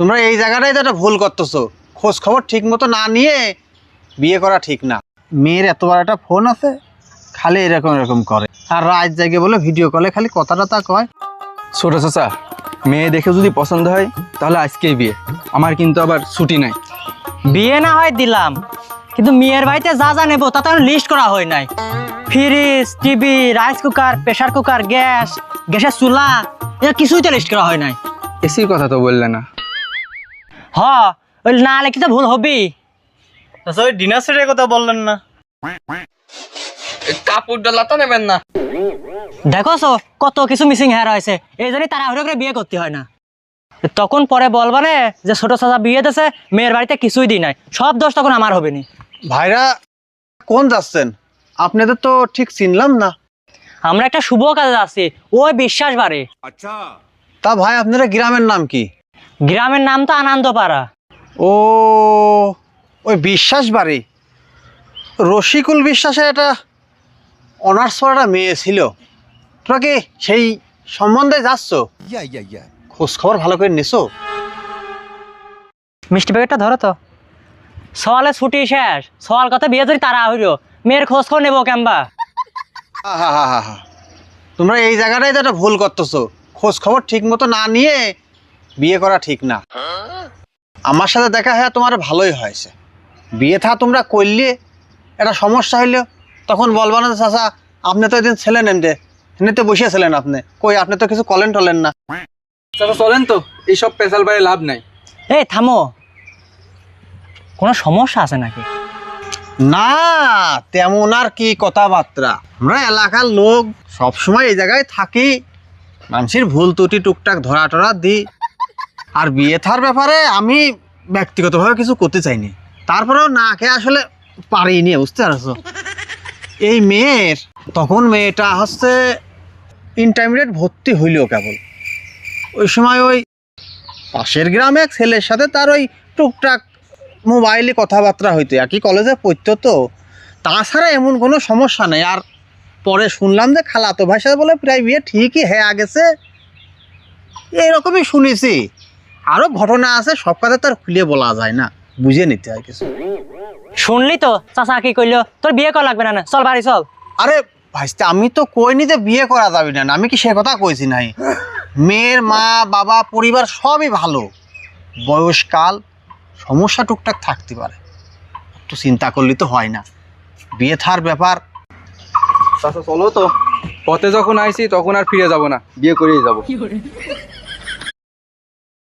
তোমরা এই জায়গাটাই তো একটা ভুল করতেছো। খোঁজ খবর ঠিক মতো না নিয়ে বিয়ে করা ঠিক না। মেয়ের এত বড় একটা ফোন আছে, খালি এরকম এরকম করে, আর রাত জাগে বলে ভিডিও কলে খালি কথাটা তা কয়। ছোট চাচা, মেয়ে দেখে যদি পছন্দ হয় তাহলে আজকেই বিয়ে। আমার কিন্তু আবার ছুটি নাই। বিয়ে না হয় দিলাম, কিন্তু মেয়ের বাড়িতে যা যা নেবো তা তো লিস্ট করা হয় নাই। Fridge, TV, rice cooker, pressure cooker, গ্যাসের চুলা, এটা কিছুই তো লিস্ট করা হয় নাই। এসির কথা তো বললে না। ওই না লেখি তো ভুল হবি। আচ্ছা, ওই ডিনার সেটের কথা বললেন না? কাপড়টা লাতা নেবেন না। দেখো কত কিছু মিসিং হেয়ার হয়েছে, এই জন্যই তাড়াহুড়ো করে বিয়ে করতে হয় না। তখন পরে বলবা রে যে ছোট চাচা বিয়ে দিয়েছে, মেয়ের বাড়িতে কিছুই দিই নাই, সব দোষ তখন আমার হবে নি। ভাইরা কোন যাচ্ছেন? আপনাদের তো ঠিক চিনলাম না। আমরা একটা শুভ কাজে যাচ্ছি, ওই বিশ্বাস বাড়ে। তা ভাই আপনারা গ্রামের নাম কি? গ্রামের নাম তো আনন্দপাড়া। ও, ওই বিশ্বাস বাড়ি, রসিকুল বিশ্বাসের একটা অনার্স পড়াটা মেয়ে ছিল। তোরা কি সেই সম্বন্ধে যাচ্ছ? খোঁজ খবর ভালো করে নিছো? মিষ্টি প্যাকেটটা ধরো তো। সওয়ালে ছুটি শেষ, সওয়াল কথা বিয়ে যদি তারা হইল, মেয়ের খোঁজ খবর নেবো কেমবা? হা, তোমরা এই জায়গাটাই তো একটা ভুল করতেছো। খোঁজ খবর ঠিক মতো না নিয়ে বিয়ে করা ঠিক না। আমার সাথে দেখা হয় তোমার ভালোই হয়েছে। বিয়ে থা তোমরা করলে একটা সমস্যা হইল, তখন বলবা না চাচা আপনি তো এদিন ছিলেন এমনি, এমনি তো বসেছিলেন আপনি, কই আপনি তো কিছু কলেন টলেন না। চাচা চলেন তো, এইসব পেশাল বাইরে লাভ নাই। এই থামো, কোনো সমস্যা আছে নাকি? না তেমন আর কি কথাবার্তা। আমরা এলাকার লোক, সবসময় এই জায়গায় থাকি, মানুষের ভুল ত্রুটি টুকটাক ধরা টরা দিই। আর বিয়ে থার ব্যাপারে আমি ব্যক্তিগতভাবে কিছু করতে চাইনি, তারপরেও না খেয়ে আসলে পারিনি, বুঝতে পারছো? এই মেয়ের তখন মেয়েটা হচ্ছে ইন্টারমিডিয়েট ভর্তি হইলেও কেবল, ওই সময় ওই পাশের গ্রামে এক ছেলের সাথে তার ওই টুকটাক মোবাইলে কথাবার্তা হইতো, একই কলেজে পড়তো তো, তাছাড়া এমন কোনো সমস্যা নেই। আর পরে শুনলাম যে খালাতো ভাই সাথে বলে প্রায় বিয়ে ঠিকই হয়ে গেছে, এইরকমই শুনেছি। আরও ঘটনা আছে, সব কথা তো আর খুলে বলা যায় না, বুঝে নিতে হয় কিছু। শুনলি তো চাচা কি কইলো, তোর বিয়ে করা লাগবে না, চল বাড়ি চল। আরে ভাইস্তে, আমি তো কইনি যে বিয়ে করা যাবে না, আমি কি সে কথা কইছি নাই? মেয়ের মা বাবা পরিবার সবই ভালো, বয়সকাল সমস্যা টুকটাক থাকতে পারে, তো চিন্তা করলে তো হয় না। বিয়ে থার ব্যাপার। চাচা চলো তো, পথে যখন আইছি তখন আর ফিরে যাব না, বিয়ে করেই যাব।